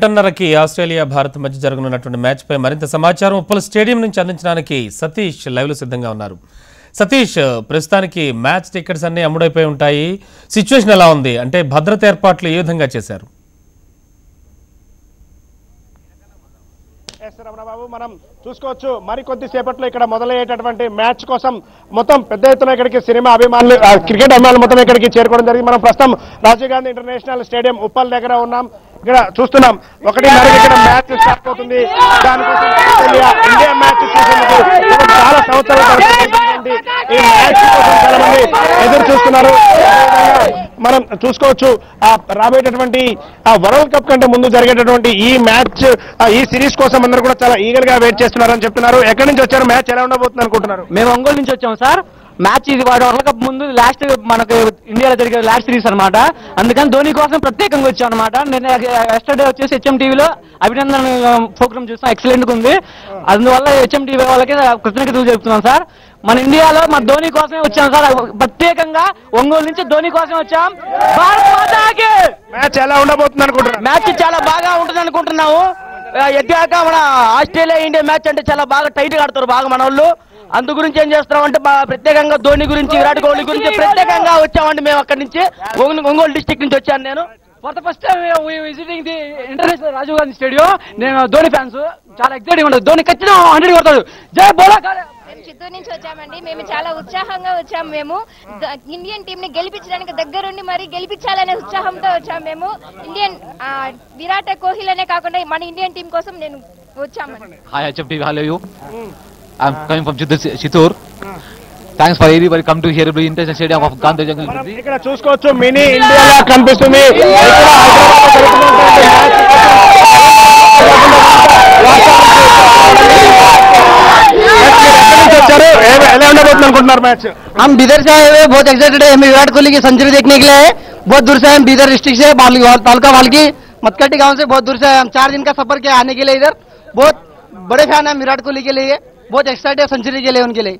గంటన్నరకి Australia Bharat మధ్య జరగనున్నటువంటి match పై మరింత సమాచారం ఉప్పల్ స్టేడియం నుంచి అందించడానికి సతీష్ లైవ్ లో సిద్ధంగా ఉన్నారు. సతీష్, ప్రస్తుతానికి మ్యాచ్ టికెట్స్ అన్ని అమ్ముడైపోయి ఉంటాయి. సిచ్యువేషన్ ఎలా ఉంది? అంటే భద్రత ఏర్పాట్లు ఏ విధంగా చేశారు? మనం చూసుకోవచ్చు మరికొద్ది సేపట్లో ఇక్కడ మొదలయ్యేటటువంటి మ్యాచ్ కోసం మొత్తం పెద్ద ఎత్తున ఇక్కడికి సినిమా అభిమానులు క్రికెట్ అభిమానులు మొత్తం ఇక్కడికి చేరుకోవడం జరిగింది. మనం ప్రస్తుతం రాజీవ్ గాంధీ ఇంటర్నేషనల్ స్టేడియం ఉప్పల్ దగ్గర ఉన్నాం. ఇక్కడ చూస్తున్నాం 1:30కి ఇక్కడ మ్యాచ్ స్టార్ట్ అవుతుంది. దానికోసం ఇండియా మ్యాచ్ చూసేందుకు చాలా సంవత్సరాలు ఈ మ్యాచ్ కోసం చాలా మంది ఎదురు చూస్తున్నారు. మనం చూసుకోవచ్చు రాబోయేటటువంటి వరల్డ్ కప్ కంటే ముందు జరిగేటటువంటి ఈ మ్యాచ్ ఈ సిరీస్ కోసం అందరూ కూడా చాలా ఈగర్ గా వెయిట్ చేస్తున్నారని చెప్తున్నారు. ఎక్కడి నుంచి వచ్చారు? మ్యాచ్ ఎలా ఉండబోతుంది అనుకుంటున్నారు? మేము ఒంగోలు నుంచి వచ్చాము సార్. మ్యాచ్ ఇది వరల్డ్ కప్ ముందు లాస్ట్ మనకు ఇండియాలో జరిగే లాస్ట్ సిరీస్ అనమాట. అందుకని ధోని కోసం ప్రత్యేకంగా వచ్చాం అనమాట. నేను ఎస్టర్డే వచ్చేసి హెచ్ఎం టీవీలో అభినందన ప్రోగ్రామ్ చూస్తాం, ఎక్సలెంట్ గా ఉంది. అందువల్ల హెచ్ఎం టీవీ వాళ్ళకి కృతజ్ఞతలు చెప్తున్నాం సార్. మన ఇండియాలో మన ధోని కోసమే వచ్చాం సార్. ప్రత్యేకంగా ఒంగోలు నుంచి ధోని కోసం వచ్చాం. మ్యాచ్ ఎలా ఉండబోతుంది అనుకుంటున్నారు? మ్యాచ్ చాలా బాగా ఉంటుంది అనుకుంటున్నాము. ఎదిగాక మన ఆస్ట్రేలియా ఇండియా మ్యాచ్ అంటే చాలా బాగా టైట్ గా ఆడతారు బాగా మన వాళ్ళు. అందు గురించి ఏం చేస్తున్నామంటే ప్రత్యేకంగా ధోని గురించి, విరాట్ కోహ్లీ గురించి ప్రత్యేకంగా వచ్చామండి. మేము అక్కడి నుంచి ఒంగోలు డిస్ట్రిక్ట్ నుంచి వచ్చాను నేను. For the first time visiting the international Rajiv Gandhi stadium. నేను ధోని ఫ్యాన్స్, చాలా ఎక్సైటింగ్ ఉంటుంది. ధోని ఖచ్చితంగా 100 కొడతాడు. జై బోలా. మేము చిత్తూరు నుంచి వచ్చామండి. మేము చాలా ఉత్సాహంగా వచ్చాము. మేము ఇండియన్ టీం ని గెలిపించడానికి దగ్గరుండి మరి గెలిపించాలనే ఉత్సాహంతో వచ్చాము. మేము ఇండియన్ విరాట్ కోహ్లీనే కాకుండా మన ఇండియన్ టీం కోసం నేను వచ్చామండి. Hi HM TV, hello you. I'm coming from Chittoor. Thanks for everybody come to here International Stadium of Gandhi Jungle. ఇక్కడ చూసుకోవచ్చు మినీ ఇండియాలో కనిపిస్తుంది. ఎలా ఉండబోతుంది అనుకుంటున్నారు మ్యాచ్? हम बीदर से आए हुए बहुत एक्साइटेड है. हमें विराट कोहली की सेंचुरी देखने के लिए बहुत दूर से हम बीदर डिस्ट्रिक्ट से तालुका वाल्की मतकटी गांव से बहुत दूर से हम 4 दिन का सफर किया आने के लिए. इधर बहुत बड़े फैन है विराट कोहली के लिए. बहुत एक्साइटेड है सेंचुरी के लिए उनके लिए.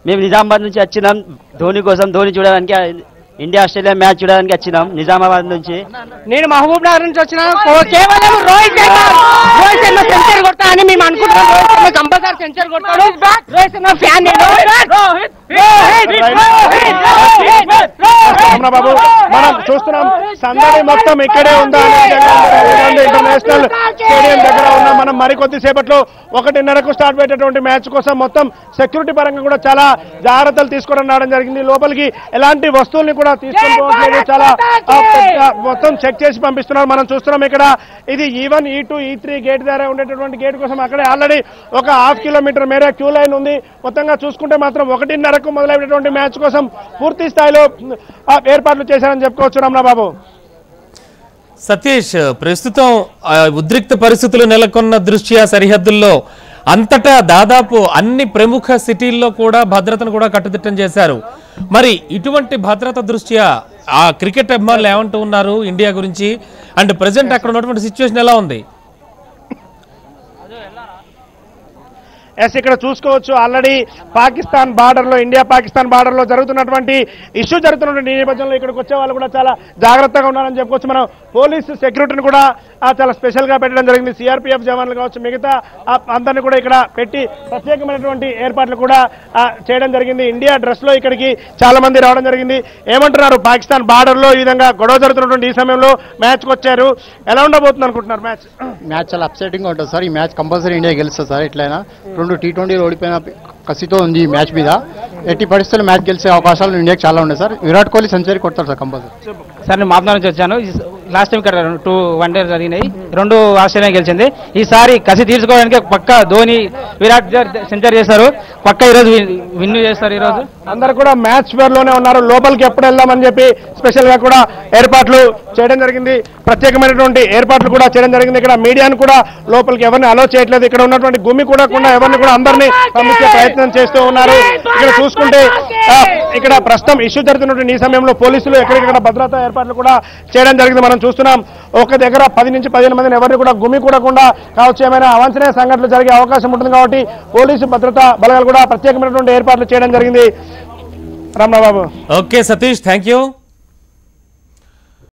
మేము నిజామాబాద్ నుంచి వచ్చినాం ధోని కోసం. ధోని చూడడానికి, ఇండియా ఆస్ట్రేలియా మ్యాచ్ చూడడానికి వచ్చినాం నిజామాబాద్ నుంచి. నేను మహబూబ్ నగర్ నుంచి వచ్చినాను. కేవలం రోహిత్ శర్మ సెంచరీ కొడతా అని మేము అనుకుంటున్నాం. రోహిత్ శర్మ కంపల్సరీ సెంచరీ కొడతాడు. రోహిత్ శర్మ ఫ్యాన్ బాబు. మనం చూస్తున్నాం సందడి మొత్తం ఇక్కడే ఉందా ఇంటర్నేషనల్ స్టేడియం దగ్గర ఉన్నాం. మనం మరికొద్ది సేపట్లో 1:30కు స్టార్ట్ అయ్యేటటువంటి మ్యాచ్ కోసం మొత్తం సెక్యూరిటీ పరంగా కూడా చాలా జాగ్రత్తలు తీసుకోవడం రావడం జరిగింది. లోపలికి ఎలాంటి వస్తువుల్ని కూడా తీసుకొని పోవట్లేదు. చాలా మొత్తం చెక్ చేసి పంపిస్తున్నారు. మనం చూస్తున్నాం ఇక్కడ ఇది E1, E2, E3 గేట్ ద్వారా ఉండేటటువంటి గేట్ కోసం అక్కడే ఆల్రెడీ ఒక 1/2 కిలోమీటర్ మేర క్యూ లైన్ ఉంది. మొత్తంగా చూసుకుంటే మాత్రం 1:30కు మొదలయ్యేటటువంటి మ్యాచ్ కోసం పూర్తి స్థాయిలో ఏర్పాట్లు చేశారని చెప్పుకోవచ్చు. రమణబాబు. సతీష్, ప్రస్తుతం ఉద్రిక్త పరిస్థితులు నెలకొన్న దృష్ట్యా సరిహద్దుల్లో అంతటా దాదాపు అన్ని ప్రముఖ సిటీల్లో కూడా భద్రతను కూడా కట్టుదిట్టం చేశారు. మరి ఇటువంటి భద్రత దృష్ట్యా ఆ క్రికెట్ అభిమానులు ఏమంటూ ఉన్నారు ఇండియా గురించి? అండ్ ప్రెసెంట్ అక్కడ ఉన్నటువంటి సిచ్యువేషన్ ఎలా ఉంది? ఇక్కడ చూసుకోవచ్చు ఆల్రెడీ పాకిస్తాన్ బార్డర్ లో, ఇండియా పాకిస్తాన్ బార్డర్ లో జరుగుతున్నటువంటి ఇష్యూ జరుగుతున్నటువంటి నేపథ్యంలో ఇక్కడికి వచ్చే వాళ్ళు కూడా చాలా జాగ్రత్తగా ఉండాలని చెప్పుకోవచ్చు. మనం పోలీసు సెక్యూరిటీని కూడా చాలా స్పెషల్ గా పెట్టడం జరిగింది. సిఆర్పిఎఫ్ జవాన్లు కావచ్చు, మిగతా అందరినీ కూడా ఇక్కడ పెట్టి ప్రత్యేకమైనటువంటి ఏర్పాట్లు కూడా చేయడం జరిగింది. ఇండియా డ్రెస్ లో ఇక్కడికి చాలా మంది రావడం జరిగింది. ఏమంటున్నారు? పాకిస్తాన్ బార్డర్ లో ఈ విధంగా గొడవ జరుగుతున్నటువంటి ఈ సమయంలో మ్యాచ్ కు వచ్చారు. ఎలా ఉండబోతుంది అనుకుంటున్నారు మ్యాచ్? మ్యాచ్ చాలా అప్సెటింగ్ గా ఉంటుంది సార్. ఈ మ్యాచ్ కంపల్సరీ ఇండియా గెలుస్తుంది సార్. ఎట్లయినా 2 T20 ఓడిపోయిన కసితో ఉంది ఈ మ్యాచ్ మీద. ఎట్టి పరిస్థితుల్లో మ్యాచ్ గెలిచే అవకాశాలు ఇండియాకి చాలా ఉన్నాయి సార్. విరాట్ కోహ్లీ సెంచరీ కొడతారు సార్ కంపల్సరీ. సార్ నేను మాపనా నుంచి వచ్చాను. లాస్ట్ టైం ఇక్కడ 2 వన్డే జరిగినాయి, 2 ఆస్ట్రేలియా గెలిచింది. ఈసారి కసి తీర్చుకోవడానికి పక్క ధోని, విరాట్ సెంచరీ చేశారు. పక్క ఈరోజు విన్ చేస్తారు. ఈ రోజు అందరు కూడా మ్యాచ్ ఫేర్ లోనే ఉన్నారు. లోపలికి ఎప్పుడు వెళ్దామని చెప్పి స్పెషల్ గా కూడా ఏర్పాట్లు చేయడం జరిగింది. ప్రత్యేకమైనటువంటి ఏర్పాట్లు కూడా చేయడం జరిగింది. ఇక్కడ మీడియాను కూడా లోపలికి ఎవరిని అలో చేయట్లేదు. ఇక్కడ ఉన్నటువంటి గుమ్మి కూడా ఎవరిని కూడా అందరినీ పంపించే ప్రయత్నం చేస్తూ ఉన్నారు. ఇక్కడ చూసుకుంటే ఇక్కడ ప్రస్తుతం ఇష్యూ జరుగుతున్నటువంటి ఈ సమయంలో పోలీసులు ఎక్కడికక్కడ భద్రతా ఏర్పాట్లు కూడా చేయడం జరిగింది. మనం చూస్తున్నాం ఒక దగ్గర 10 నుంచి 15 మందిని ఎవరిని కూడా గుమ్మి కూడకుండా కావచ్చు, ఏమైనా అవాంఛనీయ సంఘటనలు జరిగే అవకాశం ఉంటుంది కాబట్టి పోలీసు భద్రతా బలగాలు కూడా ప్రత్యేకమైనటువంటి ఏర్పాట్లు చేయడం జరిగింది. Ramana Babu. Okay Satish, thank you.